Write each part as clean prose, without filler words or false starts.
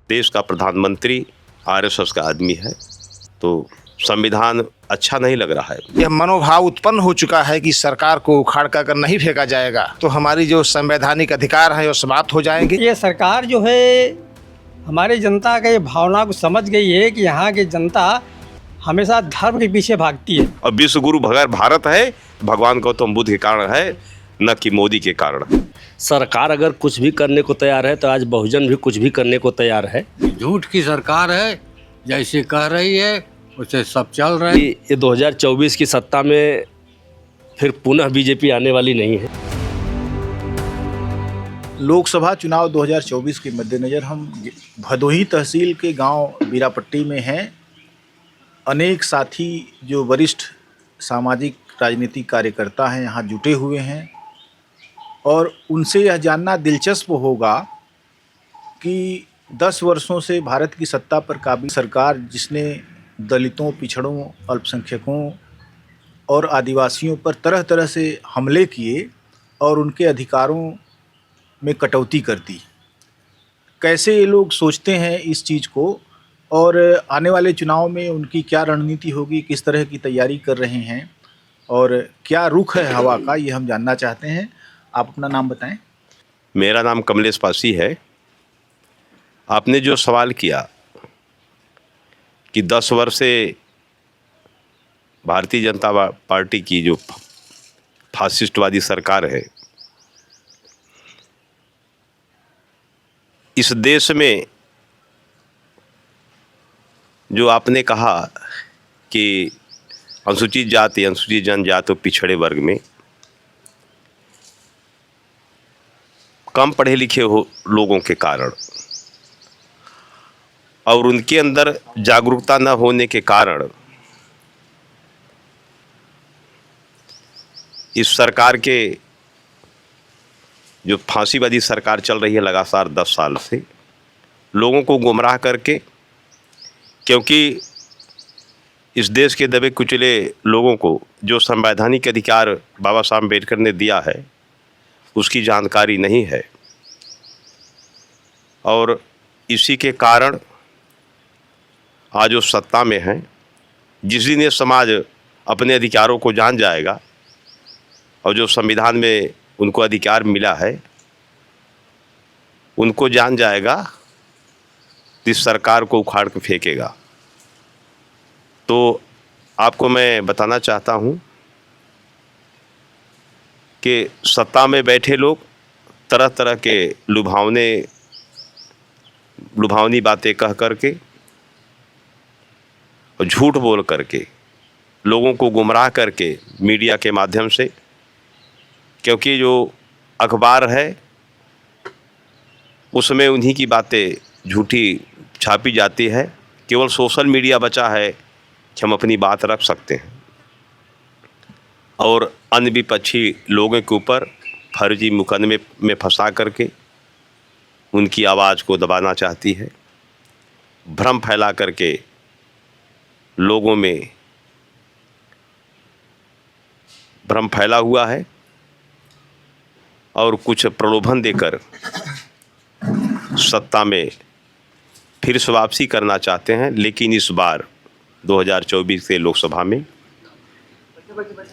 देश का प्रधानमंत्री आरएसएस का आदमी है, तो संविधान अच्छा नहीं लग रहा है। यह मनोभाव उत्पन्न हो चुका है कि सरकार को उखाड़ कर नहीं फेंका जाएगा तो हमारी जो संवैधानिक अधिकार है वो समाप्त हो जाएंगे। ये सरकार जो है हमारी जनता का ये भावना को समझ गई है कि यहाँ की जनता हमेशा धर्म के पीछे भागती है। और विश्व गुरु भारत है, भगवान गौतम बुद्ध के कारण है, न कि मोदी के कारण। सरकार अगर कुछ भी करने को तैयार है तो आज बहुजन भी कुछ भी करने को तैयार है। झूठ की सरकार है, जैसे कह रही है उसे सब चल रहा है। ये 2024 की सत्ता में फिर पुनः बीजेपी आने वाली नहीं है। लोकसभा चुनाव 2024 के मद्देनज़र हम भदोही तहसील के गांव बीरापट्टी में हैं। अनेक साथी जो वरिष्ठ सामाजिक राजनीतिक कार्यकर्ता हैं यहाँ जुटे हुए हैं और उनसे यह जानना दिलचस्प होगा कि 10 वर्षों से भारत की सत्ता पर काबिज सरकार जिसने दलितों, पिछड़ों, अल्पसंख्यकों और आदिवासियों पर तरह तरह से हमले किए और उनके अधिकारों में कटौती कर दी। कैसे ये लोग सोचते हैं इस चीज़ को और आने वाले चुनाव में उनकी क्या रणनीति होगी, किस तरह की तैयारी कर रहे हैं और क्या रुख है हवा का, ये हम जानना चाहते हैं। आप अपना नाम बताएं। मेरा नाम कमलेश पासी है। आपने जो सवाल किया कि 10 वर्ष से भारतीय जनता पार्टी की जो फासिस्टवादी सरकार है, इस देश में जो आपने कहा कि अनुसूचित जाति, अनुसूचित जनजाति और पिछड़े वर्ग में कम पढ़े लिखे लोगों के कारण और उनके अंदर जागरूकता न होने के कारण इस सरकार के जो फांसीवादी सरकार चल रही है लगातार 10 साल से, लोगों को गुमराह करके, क्योंकि इस देश के दबे कुचले लोगों को जो संवैधानिक अधिकार बाबा साहब अम्बेडकर ने दिया है उसकी जानकारी नहीं है और इसी के कारण आज वो सत्ता में हैं। जिस दिन ये समाज अपने अधिकारों को जान जाएगा और जो संविधान में उनको अधिकार मिला है उनको जान जाएगा, इस सरकार को उखाड़ के फेंकेगा। तो आपको मैं बताना चाहता हूँ कि सत्ता में बैठे लोग तरह तरह के लुभावनी बातें कह करके और झूठ बोल करके लोगों को गुमराह करके मीडिया के माध्यम से, क्योंकि जो अखबार है उसमें उन्हीं की बातें झूठी छापी जाती है। केवल सोशल मीडिया बचा है कि हम अपनी बात रख सकते हैं और अन्य विपक्षी लोगों के ऊपर फर्जी मुकदमे में फंसा करके उनकी आवाज़ को दबाना चाहती है। भ्रम फैला करके लोगों में भ्रम फैला हुआ है और कुछ प्रलोभन देकर सत्ता में फिर से वापसी करना चाहते हैं। लेकिन इस बार 2024 के लोकसभा में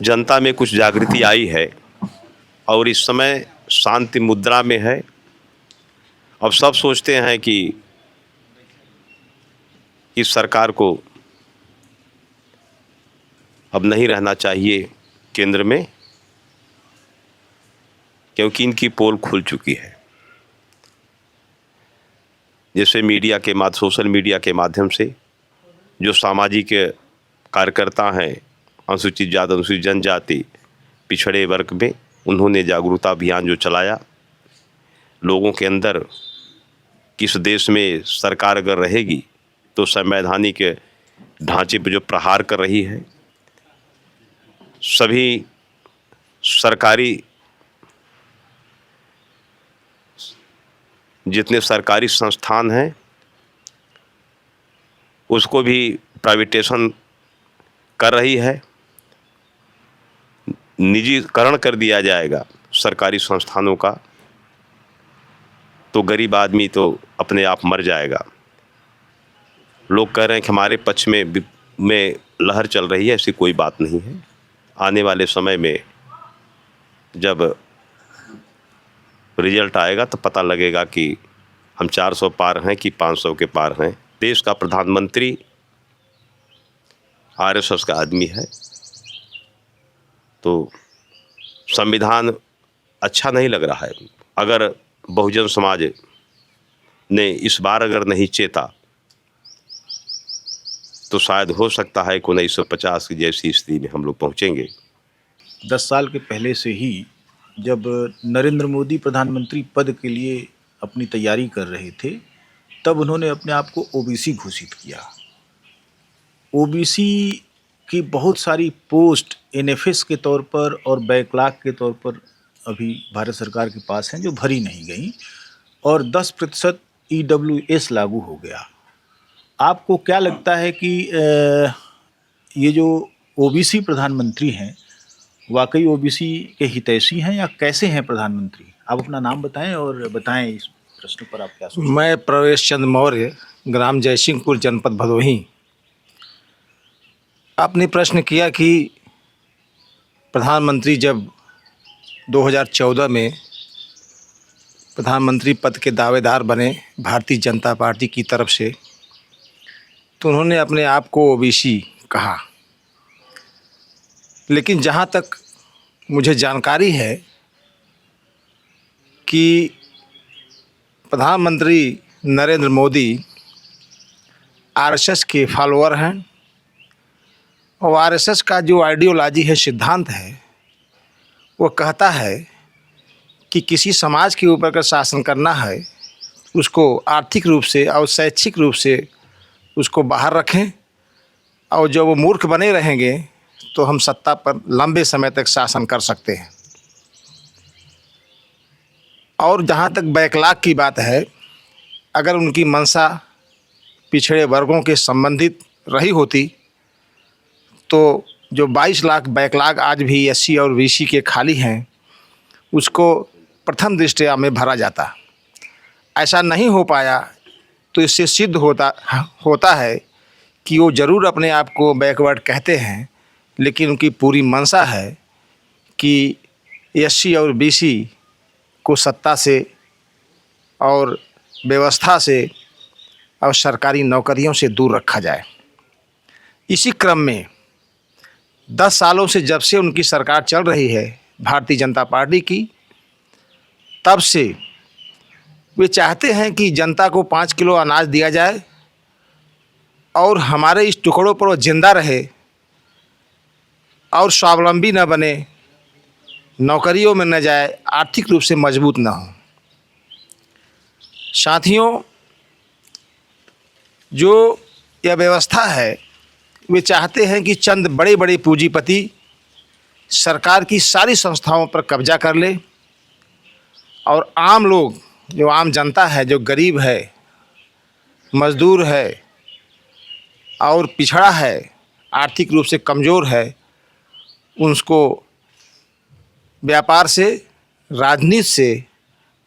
जनता में कुछ जागृति आई है और इस समय शांति मुद्रा में है। अब सब सोचते हैं कि इस सरकार को अब नहीं रहना चाहिए केंद्र में, क्योंकि इनकी पोल खुल चुकी है। जैसे सोशल मीडिया के माध्यम से जो सामाजिक कार्यकर्ता हैं, अनुसूचित जाति, अनुसूचित जनजाति, पिछड़े वर्ग में, उन्होंने जागरूकता अभियान जो चलाया लोगों के अंदर कि इस देश में सरकार अगर रहेगी तो संवैधानिक ढांचे पर जो प्रहार कर रही है, सभी सरकारी जितने सरकारी संस्थान हैं उसको भी प्राइवेटेशन कर रही है, निजीकरण कर दिया जाएगा सरकारी संस्थानों का, तो गरीब आदमी तो अपने आप मर जाएगा। लोग कह रहे हैं कि हमारे पक्ष में लहर चल रही है, ऐसी कोई बात नहीं है। आने वाले समय में जब रिजल्ट आएगा तो पता लगेगा कि हम 400 पार हैं कि 500 के पार हैं। देश का प्रधानमंत्री आरएसएस का आदमी है, तो संविधान अच्छा नहीं लग रहा है। अगर बहुजन समाज ने इस बार अगर नहीं चेता तो शायद हो सकता है कि 1950 की जैसी स्थिति में हम लोग पहुंचेंगे। 10 साल के पहले से ही जब नरेंद्र मोदी प्रधानमंत्री पद के लिए अपनी तैयारी कर रहे थे, तब उन्होंने अपने आप को ओबीसी घोषित किया। ओबीसी की बहुत सारी पोस्ट एनएफएस के तौर पर और बैकलॉग के तौर पर अभी भारत सरकार के पास हैं, जो भरी नहीं गई, और 10% ईडब्ल्यूएस लागू हो गया। आपको क्या लगता है कि ये जो ओबीसी प्रधानमंत्री हैं वाकई ओबीसी के हितैषी हैं या कैसे हैं प्रधानमंत्री? आप अपना नाम बताएं और बताएं इस प्रश्न पर आप क्या सोचते हैं। मैं प्रवेश चंद्र मौर्य, ग्राम जयसिंहपुर, जनपद भदोही। आपने प्रश्न किया कि प्रधानमंत्री जब 2014 में प्रधानमंत्री पद के दावेदार बने भारतीय जनता पार्टी की तरफ से, तो उन्होंने अपने आप को ओबीसी कहा। लेकिन जहाँ तक मुझे जानकारी है कि प्रधानमंत्री नरेंद्र मोदी आरएसएस के फॉलोअर हैं, और आरएसएस का जो आइडियोलॉजी है, सिद्धांत है, वो कहता है कि किसी समाज के ऊपर अगर शासन करना है, उसको आर्थिक रूप से और शैक्षिक रूप से उसको बाहर रखें, और जब वो मूर्ख बने रहेंगे तो हम सत्ता पर लंबे समय तक शासन कर सकते हैं। और जहाँ तक बैकलॉग की बात है, अगर उनकी मंशा पिछड़े वर्गों के संबंधित रही होती तो जो 22 लाख बैकलॉग आज भी एससी और बीसी के खाली हैं, उसको प्रथम दृष्टया में भरा जाता। ऐसा नहीं हो पाया, तो इससे सिद्ध होता है कि वो ज़रूर अपने आप को बैकवर्ड कहते हैं, लेकिन उनकी पूरी मंशा है कि एससी और बीसी को सत्ता से और व्यवस्था से और सरकारी नौकरियों से दूर रखा जाए। इसी क्रम में 10 सालों से जब से उनकी सरकार चल रही है भारतीय जनता पार्टी की, तब से वे चाहते हैं कि जनता को 5 किलो अनाज दिया जाए और हमारे इस टुकड़ों पर वो जिंदा रहे और स्वावलंबी न बने, नौकरियों में न जाए, आर्थिक रूप से मजबूत न हो। साथियों, जो यह व्यवस्था है, वे चाहते हैं कि चंद बड़े बड़े पूंजीपति सरकार की सारी संस्थाओं पर कब्जा कर ले, और आम लोग, जो आम जनता है, जो गरीब है, मजदूर है और पिछड़ा है, आर्थिक रूप से कमज़ोर है, उनको व्यापार से, राजनीति से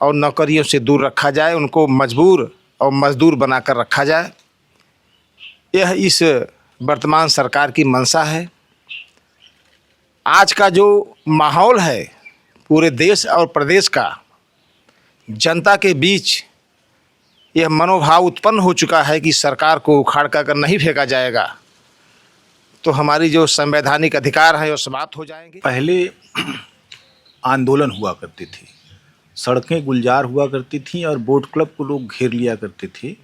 और नौकरियों से दूर रखा जाए, उनको मजबूर और मजदूर बनाकर रखा जाए। यह इस वर्तमान सरकार की मंशा है। आज का जो माहौल है पूरे देश और प्रदेश का, जनता के बीच यह मनोभाव उत्पन्न हो चुका है कि सरकार को उखाड़ कर नहीं फेंका जाएगा तो हमारी जो संवैधानिक अधिकार हैं वो समाप्त हो जाएंगे। पहले आंदोलन हुआ करते थे, सड़कें गुलजार हुआ करती थीं और बोट क्लब को लोग घेर लिया करते थे।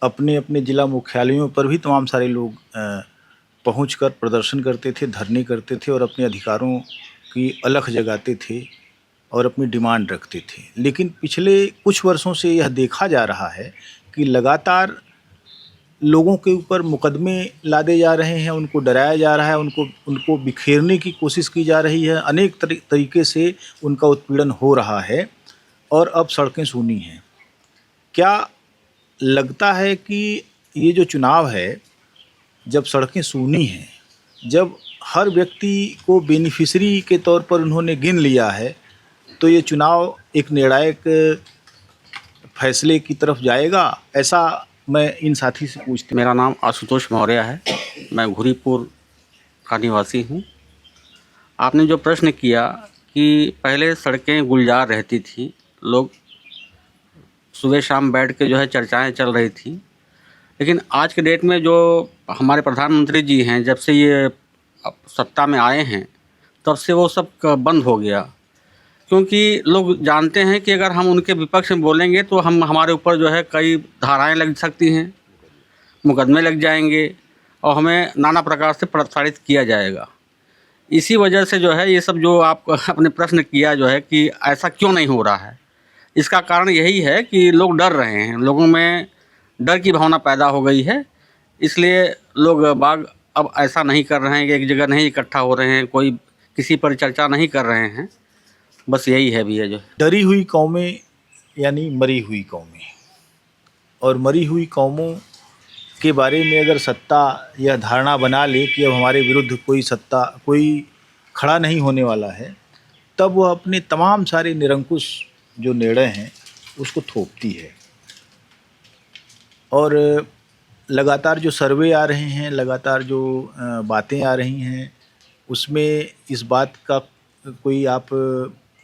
अपने अपने ज़िला मुख्यालयों पर भी तमाम सारे लोग पहुंचकर प्रदर्शन करते थे, धरने करते थे और अपने अधिकारों की अलख जगाते थे और अपनी डिमांड रखते थे। लेकिन पिछले कुछ वर्षों से यह देखा जा रहा है कि लगातार लोगों के ऊपर मुकदमे लादे जा रहे हैं, उनको डराया जा रहा है, उनको बिखेरने की कोशिश की जा रही है, अनेक तरीके से उनका उत्पीड़न हो रहा है और अब सड़कें सूनी हैं। क्या लगता है कि ये जो चुनाव है, जब सड़कें सूनी हैं, जब हर व्यक्ति को बेनिफिशरी के तौर पर उन्होंने गिन लिया है, तो ये चुनाव एक निर्णायक फैसले की तरफ जाएगा? ऐसा मैं इन साथी से पूछता मेरा नाम आशुतोष मौर्य है, मैं घुरीपुर का निवासी हूँ। आपने जो प्रश्न किया कि पहले सड़कें गुलजार रहती थी, लोग सुबह शाम बैठ के जो है चर्चाएं चल रही थी, लेकिन आज के डेट में जो हमारे प्रधानमंत्री जी हैं, जब से ये सत्ता में आए हैं तब से वो सब बंद हो गया, क्योंकि लोग जानते हैं कि अगर हम उनके विपक्ष में बोलेंगे तो हमारे ऊपर जो है कई धाराएं लग सकती हैं, मुकदमे लग जाएंगे और हमें नाना प्रकार से प्रताड़ित किया जाएगा। इसी वजह से जो है ये सब जो आप अपने प्रश्न किया जो है कि ऐसा क्यों नहीं हो रहा है, इसका कारण यही है कि लोग डर रहे हैं, लोगों में डर की भावना पैदा हो गई है। इसलिए लोग बाग अब ऐसा नहीं कर रहे हैं कि एक जगह नहीं इकट्ठा हो रहे हैं, कोई किसी पर चर्चा नहीं कर रहे हैं। बस यही है भैया जो डरी हुई कौमें यानी मरी हुई कौमें, और मरी हुई कौमों के बारे में अगर सत्ता यह धारणा बना ले कि अब हमारे विरुद्ध कोई खड़ा नहीं होने वाला है, तब वह अपने तमाम सारे निरंकुश जो निर्णय हैं उसको थोपती है। और लगातार जो सर्वे आ रहे हैं, लगातार जो बातें आ रही हैं, उसमें इस बात का कोई आप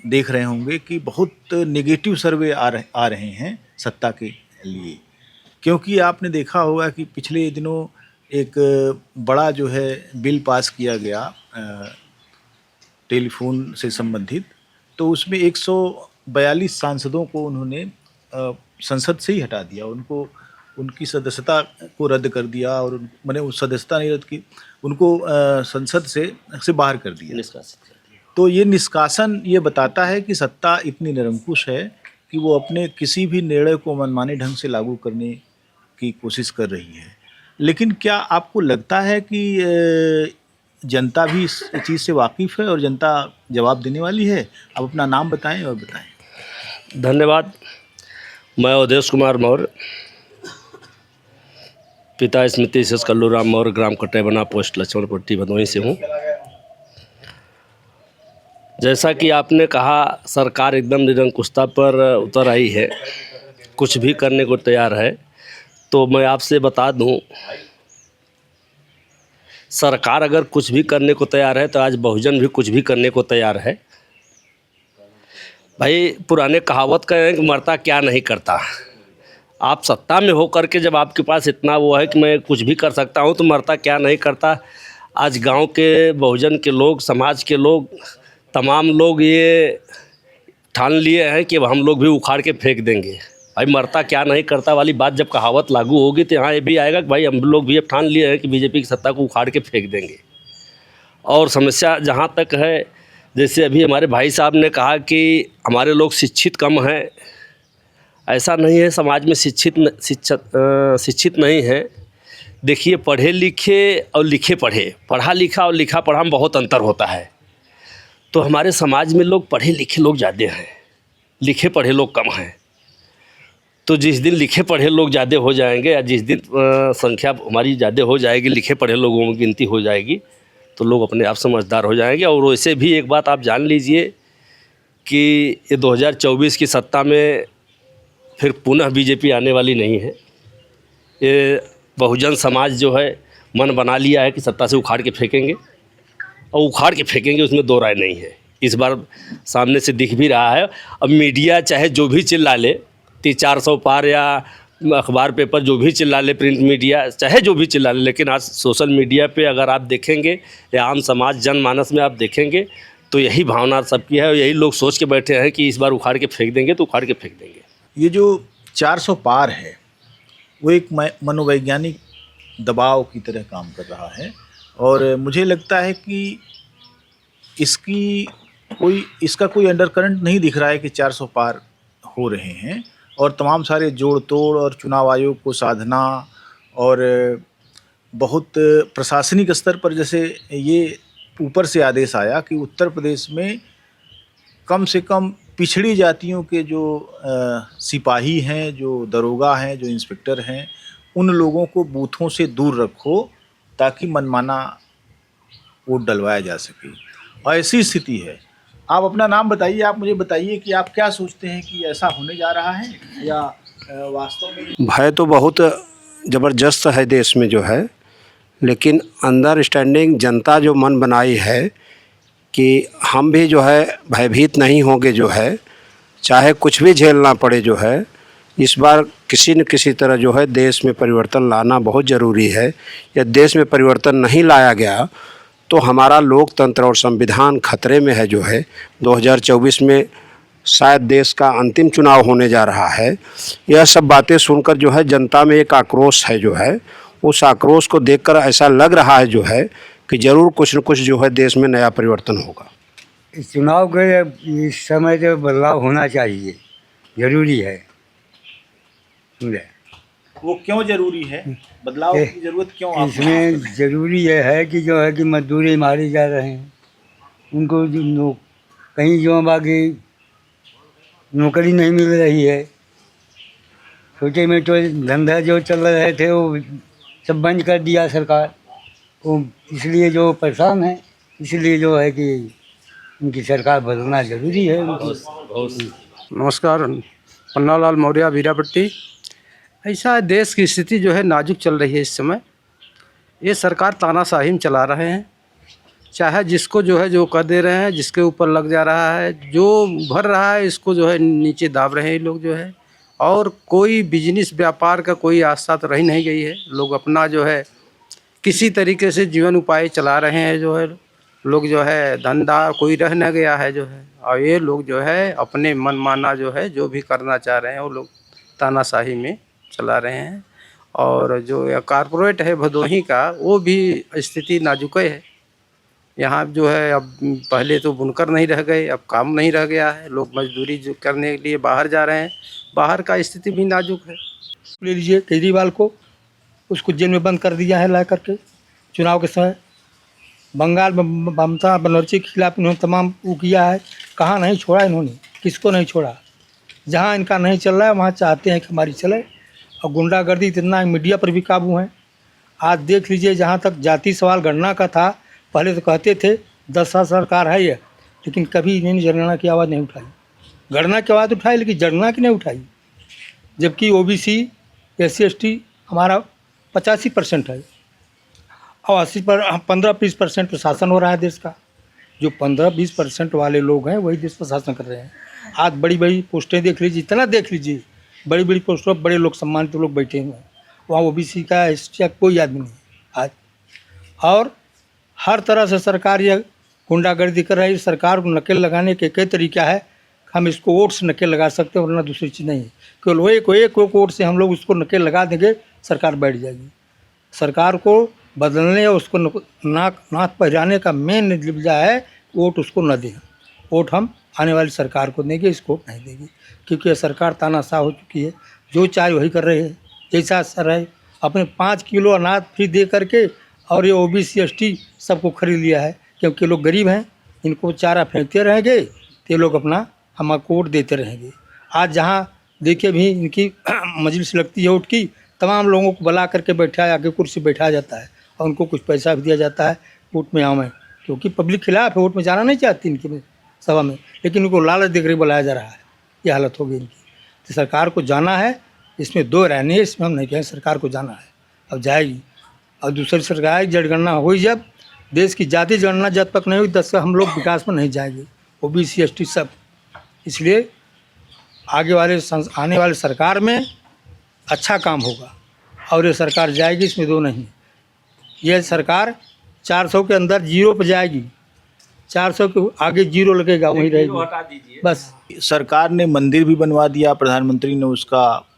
देख रहे होंगे कि बहुत नेगेटिव सर्वे आ रहे हैं सत्ता के लिए, क्योंकि आपने देखा होगा कि पिछले दिनों एक बड़ा जो है बिल पास किया गया टेलीफोन से संबंधित, तो उसमें 142 सांसदों को उन्होंने संसद से ही हटा दिया, उनकी सदस्यता को रद्द कर दिया, और मैंने उस सदस्यता नहीं रद्द की, उनको संसद से बाहर कर दिया। तो ये निष्कासन ये बताता है कि सत्ता इतनी निरंकुश है कि वो अपने किसी भी निर्णय को मनमाने ढंग से लागू करने की कोशिश कर रही है। लेकिन क्या आपको लगता है कि जनता भी इस चीज़ से वाकिफ़ है और जनता जवाब देने वाली है? आप अपना नाम बताएं और बताएं। धन्यवाद। मैं अवधेश कुमार मौर्य, पिता स्मृति शेष कल्लूराम मौर्य, ग्राम कटैबना, पोस्ट लक्ष्मणपट्टी, भदोही से हूँ। जैसा कि आपने कहा, सरकार एकदम निरंकुशता पर उतर आई है, कुछ भी करने को तैयार है। तो मैं आपसे बता दूं, सरकार अगर कुछ भी करने को तैयार है तो आज बहुजन भी कुछ भी करने को तैयार है। भाई, पुराने कहावत कहें कि मरता क्या नहीं करता। आप सत्ता में हो करके जब आपके पास इतना वो है कि मैं कुछ भी कर सकता हूं, तो मरता क्या नहीं करता। आज गांव के बहुजन के लोग, समाज के लोग, तमाम लोग ये ठान लिए हैं कि हम लोग भी उखाड़ के फेंक देंगे। भाई, मरता क्या नहीं करता वाली बात जब कहावत लागू होगी तो यहाँ ये भी आएगा कि भाई हम लोग भी अब ठान लिए हैं कि बीजेपी की सत्ता को उखाड़ के फेंक देंगे। और समस्या जहाँ तक है, जैसे अभी हमारे भाई साहब ने कहा कि हमारे लोग शिक्षित कम हैं, ऐसा नहीं है। समाज में शिक्षित नहीं है। देखिए, पढ़े लिखे और लिखे पढ़े, पढ़ा लिखा और लिखा पढ़ा में बहुत अंतर होता है। तो हमारे समाज में लोग पढ़े लिखे लोग ज़्यादा हैं, लिखे पढ़े लोग कम हैं। तो जिस दिन लिखे पढ़े लोग ज़्यादा हो जाएंगे, या जिस दिन संख्या हमारी ज़्यादा हो जाएगी, लिखे पढ़े लोगों की गिनती हो जाएगी, तो लोग अपने आप समझदार हो जाएंगे। और वैसे भी एक बात आप जान लीजिए कि ये 2024 की सत्ता में फिर पुनः बीजेपी आने वाली नहीं है। ये बहुजन समाज जो है मन बना लिया है कि सत्ता से उखाड़ के फेंकेंगे, और उखाड़ के फेंकेंगे, उसमें दो राय नहीं है। इस बार सामने से दिख भी रहा है। अब मीडिया चाहे जो भी चिल्ला ले, 400 पार या अखबार पेपर जो भी चिल्ला ले, प्रिंट मीडिया चाहे जो भी चिल्ला ले, लेकिन आज सोशल मीडिया पे अगर आप देखेंगे या आम समाज जनमानस में आप देखेंगे तो यही भावना सबकी है, और यही लोग सोच के बैठे हैं कि इस बार उखाड़ के फेंक देंगे तो उखाड़ के फेंक देंगे। ये जो 400 पार है वो एक मनोवैज्ञानिक दबाव की तरह काम कर रहा है, और मुझे लगता है कि इसका कोई अंडरकरंट नहीं दिख रहा है कि 400 पार हो रहे हैं, और तमाम सारे जोड़ तोड़ और चुनाव आयोग को साधना, और बहुत प्रशासनिक स्तर पर जैसे ये ऊपर से आदेश आया कि उत्तर प्रदेश में कम से कम पिछड़ी जातियों के जो सिपाही हैं, जो दरोगा हैं, जो इंस्पेक्टर हैं, उन लोगों को बूथों से दूर रखो ताकि मनमाना वोट डलवाया जा सके। और ऐसी स्थिति है। आप अपना नाम बताइए, आप मुझे बताइए कि आप क्या सोचते हैं कि ऐसा होने जा रहा है या वास्तव में? भय तो बहुत ज़बरदस्त है देश में जो है, लेकिन अंडरस्टैंडिंग जनता जो मन बनाई है कि हम भी जो है भयभीत नहीं होंगे जो है, चाहे कुछ भी झेलना पड़े जो है। इस बार किसी न किसी तरह जो है देश में परिवर्तन लाना बहुत ज़रूरी है। यदि देश में परिवर्तन नहीं लाया गया तो हमारा लोकतंत्र और संविधान खतरे में है जो है। 2024 में शायद देश का अंतिम चुनाव होने जा रहा है। यह सब बातें सुनकर जो है जनता में एक आक्रोश है जो है, उस आक्रोश को देखकर ऐसा लग रहा है जो है कि ज़रूर कुछ न कुछ जो है देश में नया परिवर्तन होगा। इस चुनाव के इस समय जो बदलाव होना चाहिए, ज़रूरी है। समझे? वो क्यों जरूरी है, बदलाव की जरूरत क्यों आपको? इसमें ज़रूरी ये है कि जो है कि मजदूरी मारी जा रहे हैं, उनको जो कहीं जो बाकी नौकरी नहीं मिल रही है, छोटे मोटे धंधा जो चल रहे थे वो सब बंद कर दिया सरकार, वो इसलिए जो परेशान है, इसलिए जो है कि उनकी सरकार बदलना ज़रूरी है। नमस्कार, पन्नालाल मौर्य, बीरापट्टी। ऐसा है, देश की स्थिति जो है नाजुक चल रही है इस समय। ये सरकार तानाशाही में चला रहे हैं, चाहे जिसको जो है जो कर दे रहे हैं, जिसके ऊपर लग जा रहा है, जो भर रहा है इसको जो है नीचे दाब रहे हैं लोग जो है। और कोई बिजनेस व्यापार का कोई आस्था तो रही नहीं गई है। लोग अपना जो है किसी तरीके से जीवन उपाय चला रहे हैं जो है। लोग जो है धंधा कोई रह न गया है जो है, और ये लोग जो है अपने मनमाना जो है जो भी करना चाह रहे हैं वो लोग तानाशाही में चला रहे हैं। और जो कारपोरेट है भदोही का, वो भी स्थिति नाजुक है। यहाँ जो है अब पहले तो बुनकर नहीं रह गए, अब काम नहीं रह गया है, लोग मजदूरी जो करने के लिए बाहर जा रहे हैं। बाहर का स्थिति भी नाजुक है। ले लीजिए केजरीवाल को, उसको जेल में बंद कर दिया है ला करके चुनाव के समय। बंगाल में ममता बनर्जी के खिलाफ इन्होंने तमाम वो किया है, कहाँ नहीं छोड़ा इन्होंने, किसको नहीं छोड़ा। जहाँ इनका नहीं चल रहा है वहाँ चाहते हैं कि हमारी चले। और गुंडागर्दी इतना है, मीडिया पर भी काबू है। आज देख लीजिए, जहाँ तक जाति सवाल गणना का था, पहले तो कहते थे 10 साल सरकार है ये, लेकिन कभी इन्होंने जनगणना की आवाज़ नहीं उठाई। गणना की आवाज़ उठाई लेकिन जनगणना की नहीं उठाई। जबकि OBC SC ST हमारा 85% है और 15-20% तो शासन हो रहा है देश का। जो 15-20% वाले लोग हैं वही देश पर शासन कर रहे हैं। आज बड़ी बड़ी पोस्टें देख लीजिए, इतना देख लीजिए, बड़ी बड़ी पोस्टों पर बड़े लोग सम्मानित लोग बैठे हुए हैं। वहाँ OBC का SC का कोई आदमी नहीं आज। और हर तरह से सरकार ये गुंडागर्दी कर रही है। सरकार को नकेल लगाने के कई तरीका है। हम इसको वोट से नकेल लगा सकते हैं, वरना दूसरी चीज़ नहीं है। केवल एक वोट से हम लोग उसको नकेल लगा देंगे, सरकार बैठ जाएगी। सरकार को बदलने और उसको नाक पहराने का मेन वजह है वोट उसको न दें। वोट हम आने वाली सरकार को देंगे, इसको नहीं देंगे, क्योंकि ये सरकार तानाशाह हो चुकी है। जो चाहे वही कर रहे हैं। जैसा असर है, अपने 5 किलो अनाज फ्री दे करके और ये OBC ST सबको खरीद लिया है, क्योंकि लोग गरीब हैं, इनको चारा फेंकते रहेंगे तो ये लोग अपना हमको वोट देते रहेंगे। आज जहाँ देखिए भी इनकी मजलिस लगती है वोट की, तमाम लोगों को बुला करके बैठाया, आगे कुर्सी बैठाया जाता है और उनको कुछ पैसा भी दिया जाता है वोट में आओ में, क्योंकि पब्लिक खिलाफ है, वोट में जाना नहीं चाहती इनकी सभा में, लेकिन उनको लालच देकर बुलाया जा रहा है। ये हालत हो गई इनकी। तो सरकार को जाना है, इसमें दो रहने, इसमें हम नहीं कहें, सरकार को जाना है, अब जाएगी। और दूसरी सरकार जनगणना हुई, जब देश की जाति जनगणना जब तक नहीं हुई तब तक हम लोग विकास में नहीं जाएंगे, OBC ST सब। इसलिए आने वाले सरकार में अच्छा काम होगा और ये सरकार जाएगी, इसमें दो नहीं। ये सरकार 400 के अंदर 0 पर जाएगी, 400 के आगे 0 लगेगा, वहीं रहेगी बस। सरकार ने मंदिर भी बनवा दिया, प्रधानमंत्री ने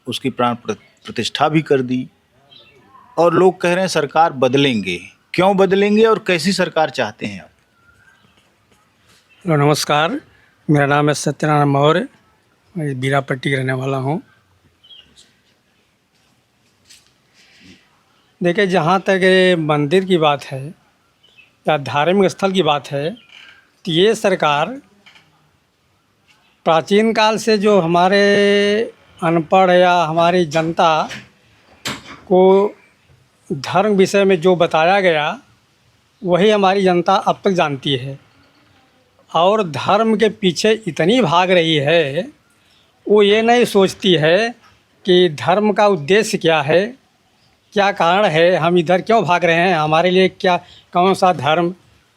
उसकी प्राण प्रतिष्ठा भी कर दी, और लोग कह रहे हैं सरकार बदलेंगे। क्यों बदलेंगे और कैसी सरकार चाहते हैं आप? हेलो नमस्कार, मेरा नाम है सत्यनारायण मौर्य, मैं बीरापट्टी रहने वाला हूँ। देखिए, जहाँ तक ये मंदिर की बात है या धार्मिक स्थल की बात है, तो ये सरकार प्राचीन काल से जो हमारे अनपढ़ या हमारी जनता को धर्म विषय में जो बताया गया वही हमारी जनता अब तक जानती है, और धर्म के पीछे इतनी भाग रही है, वो ये नहीं सोचती है कि धर्म का उद्देश्य क्या है, क्या कारण है, हम इधर क्यों भाग रहे हैं, हमारे लिए क्या कौन सा धर्म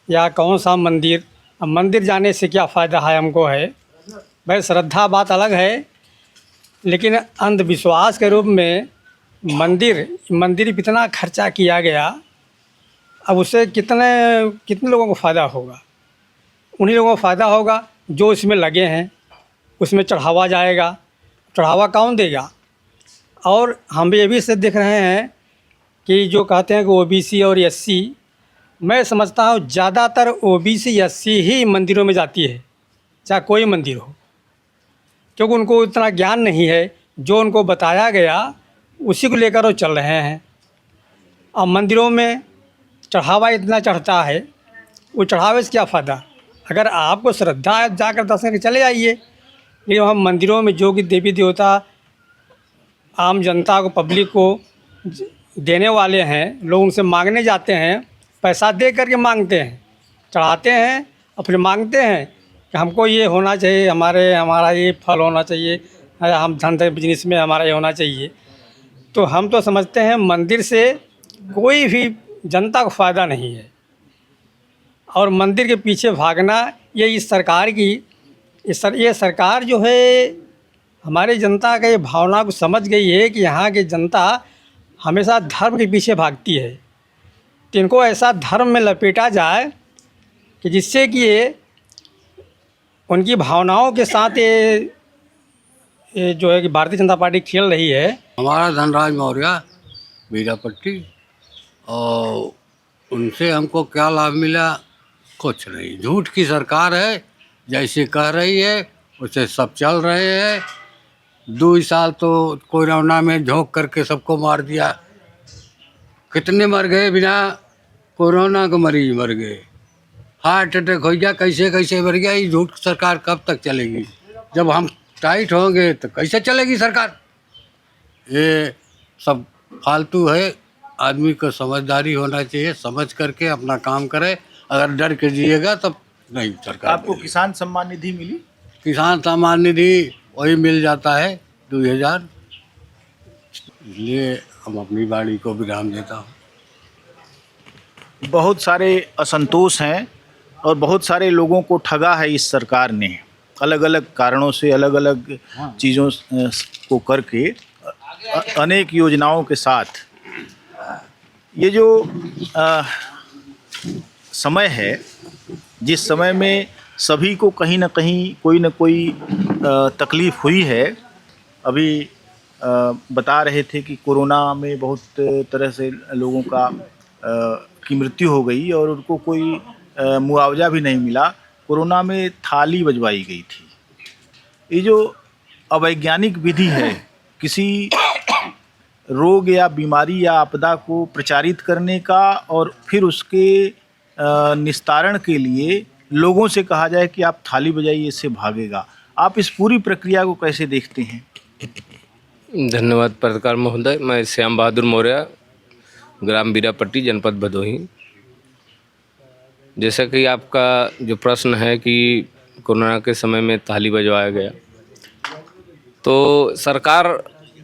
या कौन सा मंदिर, अब मंदिर जाने से क्या फ़ायदा है हमको है। भाई श्रद्धा बात अलग है, लेकिन अंधविश्वास के रूप में मंदिर पे इतना खर्चा किया गया, अब उससे कितने लोगों को फ़ायदा होगा। उन्हीं लोगों को फ़ायदा होगा जो इसमें लगे हैं, उसमें चढ़ावा जाएगा, चढ़ावा कौन देगा। और हम भी ये भी से देख रहे हैं कि जो कहते हैं कि ओबीसी और एससी, मैं समझता हूँ ज़्यादातर ओबीसी एससी ही मंदिरों में जाती है, चाहे कोई मंदिर हो, क्योंकि उनको इतना ज्ञान नहीं है। जो उनको बताया गया उसी को लेकर वो चल रहे हैं। अब मंदिरों में चढ़ावा इतना चढ़ता है, वो चढ़ावे से क्या फ़ायदा। अगर आपको श्रद्धा है जाकर दर्शन करके चले आइए, लेकिन हम मंदिरों में जो कि देवी देवता आम जनता को, पब्लिक को देने वाले हैं, लोग उनसे मांगने जाते हैं, पैसा दे करके मांगते हैं, चढ़ाते हैं और फिर मांगते हैं कि हमको ये होना चाहिए, हमारा ये फल होना चाहिए, हम धंधे बिजनेस में हमारा ये होना चाहिए। तो हम तो समझते हैं मंदिर से कोई भी जनता को फ़ायदा नहीं है, और मंदिर के पीछे भागना ये इस सरकार की ये सरकार जो है हमारी जनता का ये भावना को समझ गई है कि यहाँ की जनता हमेशा धर्म के पीछे भागती है। तो इनको ऐसा धर्म में लपेटा जाए कि जिससे कि ये उनकी भावनाओं के साथ ये जो है कि भारतीय जनता पार्टी खेल रही है। हमारा धनराज मौर्य बीरापट्टी, और उनसे हमको क्या लाभ मिला, कुछ नहीं। झूठ की सरकार है, जैसे कह रही है उसे सब चल रहे हैं। 2 साल तो कोरोना में झोंक करके सबको मार दिया, कितने मर गए, बिना कोरोना के मरीज मर गए, हार्ट अटैक हो गया, कैसे कैसे मर गया। ये झूठ सरकार कब तक चलेगी। जब हम टाइट होंगे तो कैसे चलेगी सरकार। ये सब फालतू है, आदमी को समझदारी होना चाहिए, समझ करके अपना काम करे। अगर डर के जिएगा तब नहीं सरकार। आपको किसान सम्मान निधि मिली? किसान सम्मान निधि वही मिल जाता है 2000, इसलिए हम अपनी बाड़ी को विराम देता हूँ। बहुत सारे असंतोष हैं और बहुत सारे लोगों को ठगा है इस सरकार ने, अलग अलग कारणों से, अलग अलग चीज़ों को करके, अनेक योजनाओं के साथ। ये जो समय है, जिस समय में सभी को कहीं ना कहीं कोई ना कोई तकलीफ़ हुई है। अभी बता रहे थे कि कोरोना में बहुत तरह से लोगों की मृत्यु हो गई और उनको कोई मुआवजा भी नहीं मिला। कोरोना में थाली बजवाई गई थी। ये जो अवैज्ञानिक विधि है किसी रोग या बीमारी या आपदा को प्रचारित करने का, और फिर उसके निस्तारण के लिए लोगों से कहा जाए कि आप थाली बजाइए, इससे भागेगा। आप इस पूरी प्रक्रिया को कैसे देखते हैं? धन्यवाद पत्रकार महोदय। मैं श्याम बहादुर मौर्य, ग्राम बीरापट्टी, जनपद भदोही। जैसा कि आपका जो प्रश्न है कि कोरोना के समय में थाली बजवाया गया, तो सरकार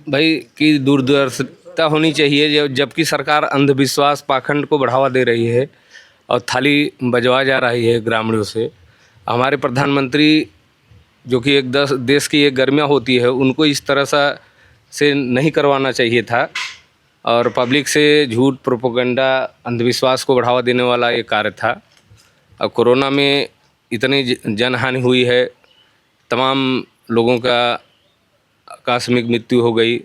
भाई की दूरदर्शिता होनी चाहिए। जबकि सरकार अंधविश्वास, पाखंड को बढ़ावा दे रही है और थाली बजवा जा रही है ग्रामीणों से। हमारे प्रधानमंत्री जो कि एक देश की एक गर्मिया होती है, उनको इस तरह से नहीं करवाना चाहिए था। और पब्लिक से झूठ, प्रोपेगेंडा, अंधविश्वास को बढ़ावा देने वाला ये कार्य था। अब कोरोना में इतनी जनहानि हुई है, तमाम लोगों का आकस्मिक मृत्यु हो गई,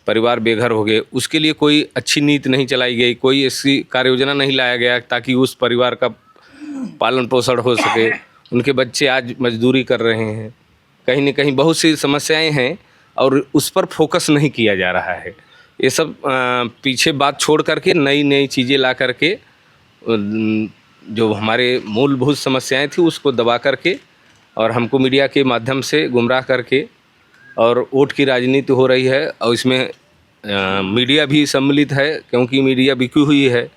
परिवार बेघर हो गए। उसके लिए कोई अच्छी नीति नहीं चलाई गई, कोई ऐसी कार्य योजना नहीं लाया गया ताकि उस परिवार का पालन पोषण हो सके। उनके बच्चे आज मजदूरी कर रहे हैं, कहीं न कहीं बहुत सी समस्याएं हैं और उस पर फोकस नहीं किया जा रहा है। ये सब पीछे बात छोड़ करके नई नई चीज़ें ला करके जो हमारे मूलभूत समस्याएं थी उसको दबा करके और हमको मीडिया के माध्यम से गुमराह करके और वोट की राजनीति हो रही है। और इसमें मीडिया भी सम्मिलित है, क्योंकि मीडिया बिकी हुई है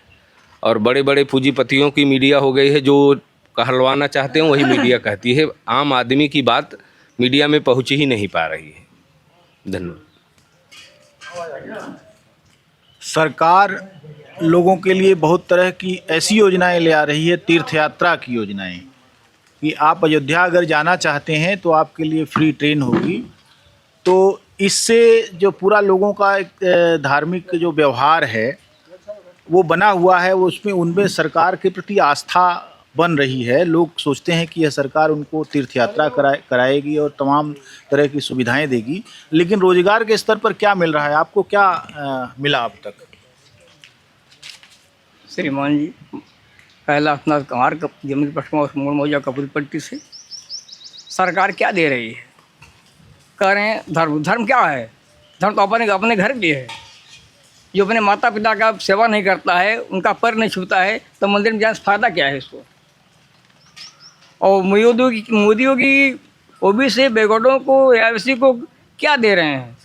और बड़े बड़े पूंजीपतियों की मीडिया हो गई है। जो कहलवाना चाहते हैं वही मीडिया कहती है। आम आदमी की बात मीडिया में पहुँच ही नहीं पा रही है। धन्यवाद। सरकार लोगों के लिए बहुत तरह की ऐसी योजनाएं ले आ रही है, तीर्थ यात्रा की योजनाएं, कि आप अयोध्या अगर जाना चाहते हैं तो आपके लिए फ्री ट्रेन होगी। तो इससे जो पूरा लोगों का एक धार्मिक जो व्यवहार है वो बना हुआ है, वो उसमें उनमें सरकार के प्रति आस्था बन रही है। लोग सोचते हैं कि यह सरकार उनको तीर्थ यात्रा कराएगी और तमाम तरह की सुविधाएं देगी। लेकिन रोजगार के स्तर पर क्या मिल रहा है आपको, क्या मिला अब तक? श्रीमान जी, कैलाशनाथ कुमार जमीन पश्चिमा मूल मौजा कपूरपट्टी से। सरकार क्या दे रही है? कह रहे हैं धर्म क्या है? धर्म तो अपने घर पे है। जो अपने माता पिता का सेवा नहीं करता है, उनका पैर नहीं छूता है, तो मंदिर में जाने से फ़ायदा क्या है इसको? और मोदी योगी ओबीसी बेगोडों को एआईसी को क्या दे रहे हैं?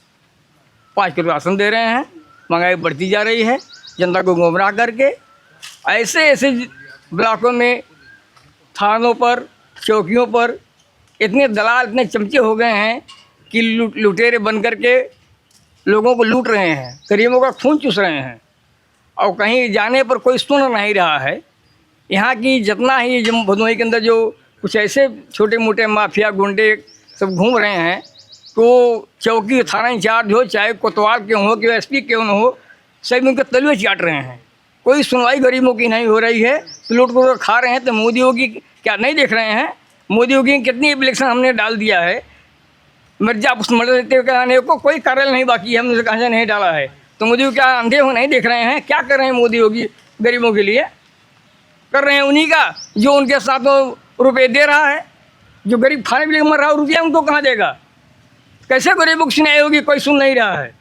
5 किलो राशन दे रहे हैं, महंगाई बढ़ती जा रही है, जनता को गुमराह करके। ऐसे ब्लॉकों में, थानों पर, चौकियों पर इतने दलाल, इतने चमचे हो गए हैं कि लुटेरे बन करके लोगों को लूट रहे हैं, गरीबों का खून चूस रहे हैं। और कहीं जाने पर कोई सुन नहीं रहा है। यहाँ की जितना ही भदोही के अंदर जो कुछ ऐसे छोटे मोटे माफिया गुंडे सब घूम रहे हैं, तो चौकी थाना इंचार्ज हो, चाहे कोतवाल के हो, कि एसपी क्यों न हो, सभी उनके तलवे चाट रहे हैं। कोई सुनवाई गरीबों की नहीं हो रही है, तो लूट को खा रहे हैं। तो मोदी योगी क्या नहीं देख रहे हैं? मोदी योगी ने कितनी एप्लीकेशन हमने डाल दिया है, मिर्जापुर मर्डर कहने को कोई कार्य नहीं बाकी है, हमने कहाँ से नहीं डाला है। तो मोदी को क्या अंधे हो नहीं देख रहे हैं? क्या कर रहे हैं मोदी योगी गरीबों के लिए? कर रहे हैं उन्हीं का जो उनके साथ रुपये दे रहा है। जो गरीब खाने के लिए मर रहा है, रुपया उनको कहाँ देगा? कैसे गरीबों की सुनाई होगी? कोई सुन नहीं रहा है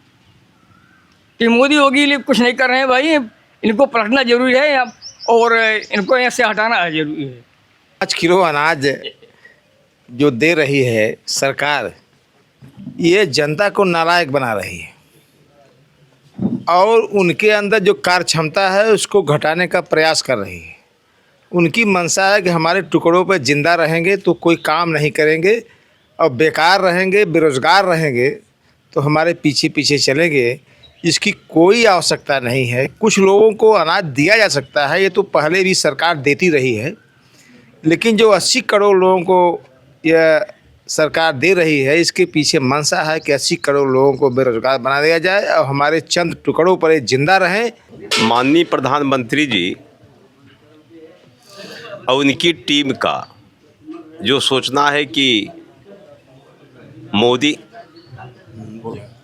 कि मोदी योगी लिए कुछ नहीं कर रहे हैं। भाई इनको पलटना जरूरी है और इनको यहाँ से हटाना है जरूरी है। 5 किलो अनाज जो दे रही है सरकार, ये जनता को नालायक बना रही है और उनके अंदर जो कार्य क्षमता है उसको घटाने का प्रयास कर रही है। उनकी मंशा है कि हमारे टुकड़ों पर जिंदा रहेंगे तो कोई काम नहीं करेंगे और बेकार रहेंगे, बेरोजगार रहेंगे तो हमारे पीछे पीछे चलेंगे। इसकी कोई आवश्यकता नहीं है। कुछ लोगों को अनाज दिया जा सकता है, ये तो पहले भी सरकार देती रही है, लेकिन जो 80 करोड़ लोगों को यह सरकार दे रही है, इसके पीछे मंशा है कि 80 करोड़ लोगों को बेरोजगार बना दिया जाए और हमारे चंद टुकड़ों पर ये जिंदा रहें। माननीय प्रधानमंत्री जी और उनकी टीम का जो सोचना है कि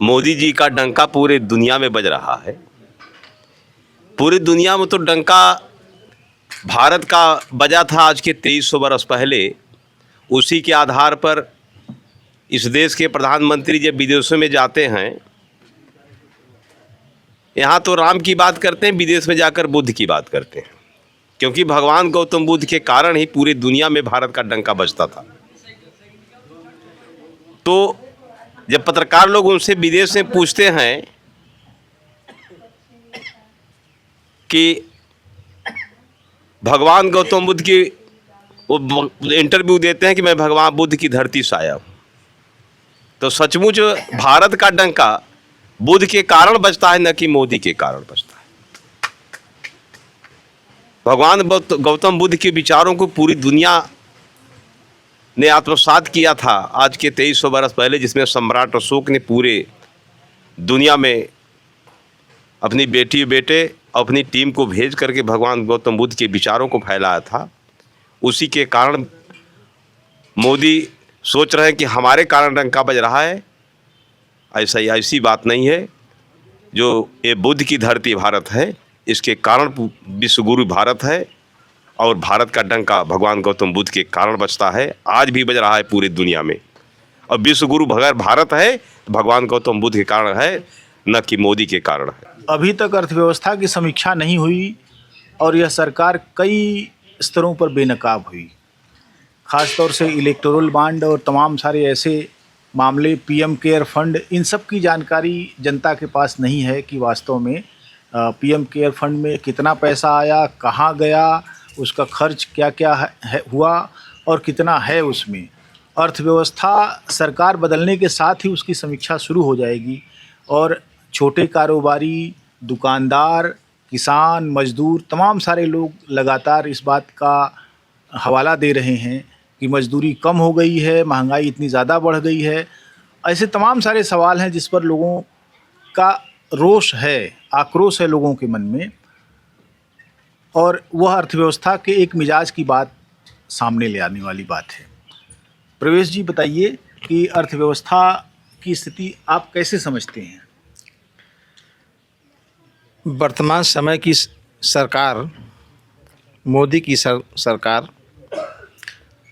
मोदी जी का डंका पूरे दुनिया में बज रहा है। पूरी दुनिया में तो डंका भारत का बजा था आज के 2300 बरस पहले। उसी के आधार पर इस देश के प्रधानमंत्री जब विदेशों में जाते हैं, यहाँ तो राम की बात करते हैं, विदेश में जाकर बुद्ध की बात करते हैं, क्योंकि भगवान गौतम बुद्ध के कारण ही पूरी दुनिया में भारत का डंका बजता था। तो जब पत्रकार लोग उनसे विदेश में पूछते हैं कि भगवान गौतम बुद्ध की, वो इंटरव्यू देते हैं कि मैं भगवान बुद्ध की धरती से आया हूँ, तो सचमुच भारत का डंका बुद्ध के कारण बजता है, न कि मोदी के कारण बजता है। भगवान गौतम बुद्ध के विचारों को पूरी दुनिया ने आत्मसात किया था आज के 2300 बरस पहले, जिसमें सम्राट अशोक ने पूरे दुनिया में अपनी बेटी बेटे अपनी टीम को भेज करके भगवान गौतम बुद्ध के विचारों को फैलाया था। उसी के कारण मोदी सोच रहे हैं कि हमारे कारण डंका बज रहा है। ऐसी बात नहीं है। जो ये बुद्ध की धरती भारत है, इसके कारण विश्वगुरु भारत है और भारत का डंका भगवान गौतम बुद्ध के कारण बजता है, आज भी बज रहा है पूरी दुनिया में। और विश्वगुरु भारत है, भगवान गौतम बुद्ध के कारण है, न कि मोदी के कारण है। अभी तक अर्थव्यवस्था की समीक्षा नहीं हुई और यह सरकार कई स्तरों पर बेनकाब हुई। ख़ासतौर से इलेक्टोरल बॉन्ड और तमाम सारे ऐसे मामले, पीएम केयर फंड, इन सब की जानकारी जनता के पास नहीं है कि वास्तव में पीएम केयर फंड में कितना पैसा आया, कहाँ गया, उसका खर्च क्या क्या हुआ और कितना है उसमें। अर्थव्यवस्था सरकार बदलने के साथ ही उसकी समीक्षा शुरू हो जाएगी और छोटे कारोबारी, दुकानदार, किसान, मजदूर, तमाम सारे लोग लगातार इस बात का हवाला दे रहे हैं कि मजदूरी कम हो गई है, महंगाई इतनी ज़्यादा बढ़ गई है। ऐसे तमाम सारे सवाल हैं जिस पर लोगों का रोष है, आक्रोश है लोगों के मन में, और वह अर्थव्यवस्था के एक मिजाज की बात सामने ले आने वाली बात है। प्रवेश जी, बताइए कि अर्थव्यवस्था की स्थिति आप कैसे समझते हैं? वर्तमान समय की सरकार, मोदी की सरकार,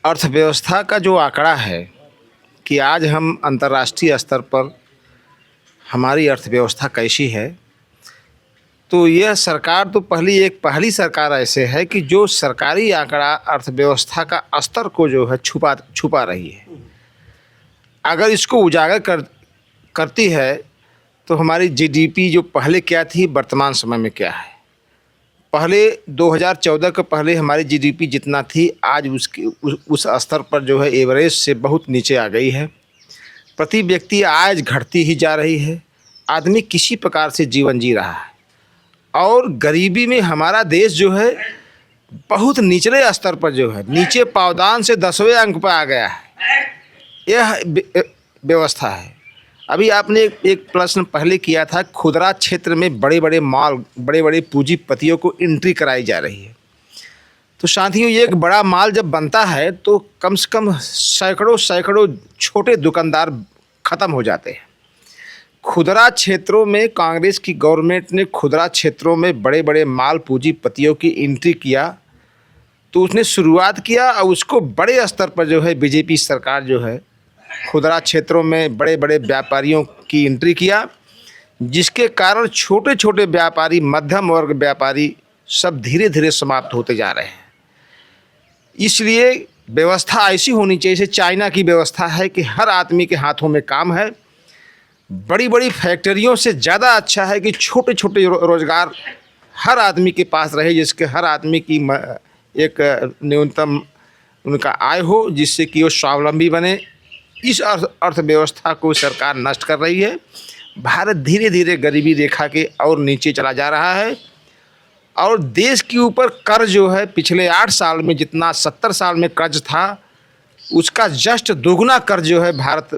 अर्थव्यवस्था का जो आंकड़ा है कि आज हम अंतर्राष्ट्रीय स्तर पर हमारी अर्थव्यवस्था कैसी है, तो यह सरकार तो पहली सरकार ऐसे है कि जो सरकारी आंकड़ा अर्थव्यवस्था का स्तर को जो है छुपा रही है। अगर इसको उजागर करती है तो हमारी जीडीपी जो पहले क्या थी, वर्तमान समय में क्या है। पहले 2014 के पहले हमारी जीडीपी जितना थी, आज उस स्तर पर जो है एवरेज से बहुत नीचे आ गई है। प्रति व्यक्ति आज घटती ही जा रही है। आदमी किसी प्रकार से जीवन जी रहा है और गरीबी में हमारा देश जो है बहुत निचले स्तर पर जो है, नीचे पावदान से 10वें अंक पर आ गया है। यह व्यवस्था है। अभी आपने एक प्रश्न पहले किया था, खुदरा क्षेत्र में बड़े बड़े मॉल, बड़े बड़े पूंजीपतियों को एंट्री कराई जा रही है। तो साथियों, ये एक बड़ा माल जब बनता है तो कम से कम सैकड़ों छोटे दुकानदार ख़त्म हो जाते हैं। खुदरा क्षेत्रों में कांग्रेस की गवर्नमेंट ने खुदरा क्षेत्रों में बड़े बड़े माल पूंजीपतियों की एंट्री किया, तो उसने शुरुआत किया और उसको बड़े स्तर पर जो है बीजेपी सरकार जो है खुदरा क्षेत्रों में बड़े बड़े व्यापारियों की एंट्री किया, जिसके कारण छोटे छोटे व्यापारी, मध्यम वर्ग व्यापारी सब धीरे धीरे समाप्त होते जा रहे हैं। इसलिए व्यवस्था ऐसी होनी चाहिए, जैसे चाइना की व्यवस्था है कि हर आदमी के हाथों में काम है। बड़ी बड़ी फैक्ट्रियों से ज़्यादा अच्छा है कि छोटे छोटे रोज़गार हर आदमी के पास रहे, जिसके हर आदमी की एक न्यूनतम उनका आय हो, जिससे कि वो स्वावलंबी बने। इस अर्थव्यवस्था को सरकार नष्ट कर रही है। भारत धीरे धीरे गरीबी रेखा के और नीचे चला जा रहा है और देश के ऊपर कर्ज जो है पिछले 8 साल में जितना 70 साल में कर्ज था, उसका जस्ट दोगुना कर्ज जो है भारत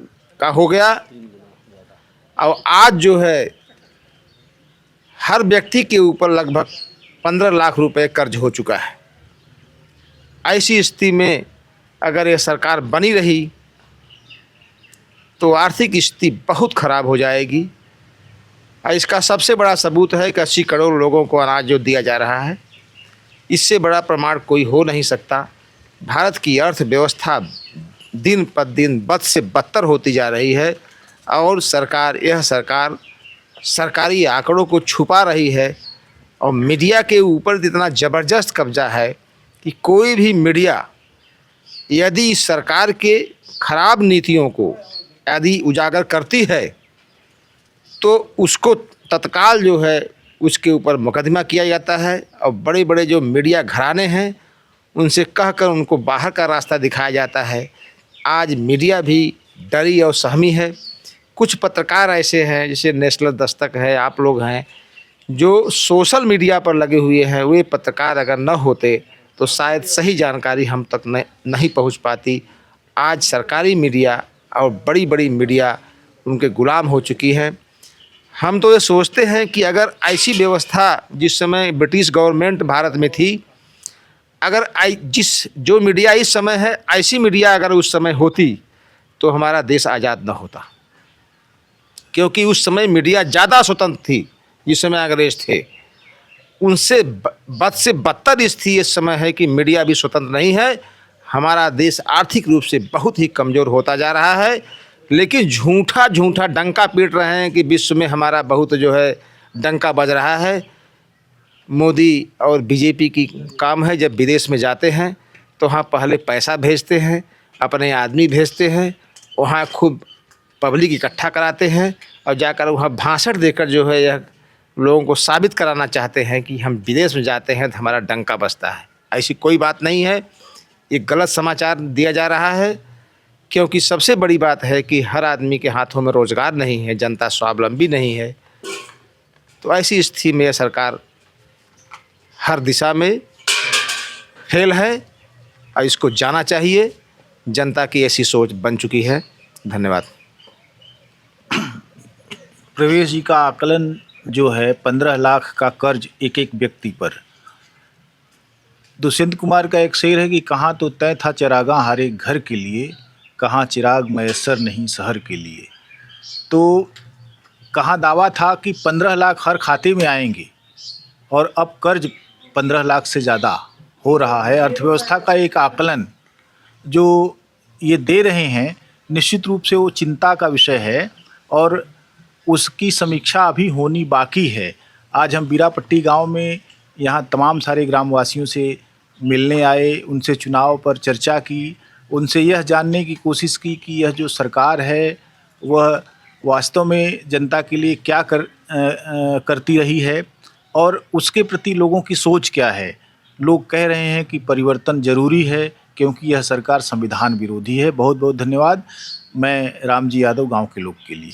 का हो गया। और आज जो है हर व्यक्ति के ऊपर लगभग 15 लाख रुपए कर्ज हो चुका है। ऐसी स्थिति में अगर यह सरकार बनी रही तो आर्थिक स्थिति बहुत ख़राब हो जाएगी। और इसका सबसे बड़ा सबूत है कि 80 करोड़ लोगों को अनाज जो दिया जा रहा है, इससे बड़ा प्रमाण कोई हो नहीं सकता। भारत की अर्थव्यवस्था दिन पर दिन बद से बदतर होती जा रही है और यह सरकार सरकारी आंकड़ों को छुपा रही है और मीडिया के ऊपर इतना ज़बरदस्त कब्जा है कि कोई भी मीडिया यदि सरकार के खराब नीतियों को यदि उजागर करती है तो उसको तत्काल जो है उसके ऊपर मुकदमा किया जाता है और बड़े बड़े जो मीडिया घराने हैं उनसे कहकर उनको बाहर का रास्ता दिखाया जाता है। आज मीडिया भी डरी और सहमी है। कुछ पत्रकार ऐसे हैं, जैसे नेशनल दस्तक है, आप लोग हैं, जो सोशल मीडिया पर लगे हुए हैं। वे पत्रकार अगर न होते तो शायद सही जानकारी हम तक नहीं पहुंच पाती। आज सरकारी मीडिया और बड़ी बड़ी मीडिया उनके गुलाम हो चुकी है। हम तो ये सोचते हैं कि अगर ऐसी व्यवस्था जिस समय ब्रिटिश गवर्नमेंट भारत में थी, अगर जो मीडिया इस समय है, ऐसी मीडिया अगर उस समय होती तो हमारा देश आज़ाद न होता, क्योंकि उस समय मीडिया ज़्यादा स्वतंत्र थी। जिस समय अंग्रेज थे उनसे बद से बदतर स्थिति इस समय है कि मीडिया भी स्वतंत्र नहीं है। हमारा देश आर्थिक रूप से बहुत ही कमज़ोर होता जा रहा है, लेकिन झूठा डंका पीट रहे हैं कि विश्व में हमारा बहुत जो है डंका बज रहा है। मोदी और बीजेपी की काम है, जब विदेश में जाते हैं तो वहाँ पहले पैसा भेजते हैं, अपने आदमी भेजते हैं, वहाँ खूब पब्लिक इकट्ठा कराते हैं और जाकर वहाँ भाषण देकर जो है यह लोगों को साबित कराना चाहते हैं कि हम विदेश में जाते हैं तो हमारा डंका बजता है। ऐसी कोई बात नहीं है। ये गलत समाचार दिया जा रहा है, क्योंकि सबसे बड़ी बात है कि हर आदमी के हाथों में रोज़गार नहीं है, जनता स्वावलंबी नहीं है। तो ऐसी स्थिति में यह सरकार हर दिशा में फेल है और इसको जाना चाहिए। जनता की ऐसी सोच बन चुकी है। धन्यवाद। प्रवेश जी का आकलन जो है 15 लाख का कर्ज एक एक व्यक्ति पर। दुष्यंत कुमार का एक शेर है कि कहाँ तो तय था चरागाह हर एक घर के लिए, कहाँ चिराग मैसर नहीं शहर के लिए। तो कहाँ दावा था कि 15 लाख हर खाते में आएंगे और अब कर्ज 15 लाख से ज़्यादा हो रहा है। अर्थव्यवस्था का एक आकलन जो ये दे रहे हैं निश्चित रूप से वो चिंता का विषय है और उसकी समीक्षा अभी होनी बाकी है। आज हम बीरापट्टी गांव में यहाँ तमाम सारे ग्रामवासियों से मिलने आए, उनसे चुनाव पर चर्चा की, उनसे यह जानने की कोशिश की कि यह जो सरकार है वह वास्तव में जनता के लिए क्या करती रही है और उसके प्रति लोगों की सोच क्या है। लोग कह रहे हैं कि परिवर्तन जरूरी है क्योंकि यह सरकार संविधान विरोधी है। बहुत बहुत धन्यवाद। मैं रामजी यादव, गांव के लोग के लिए।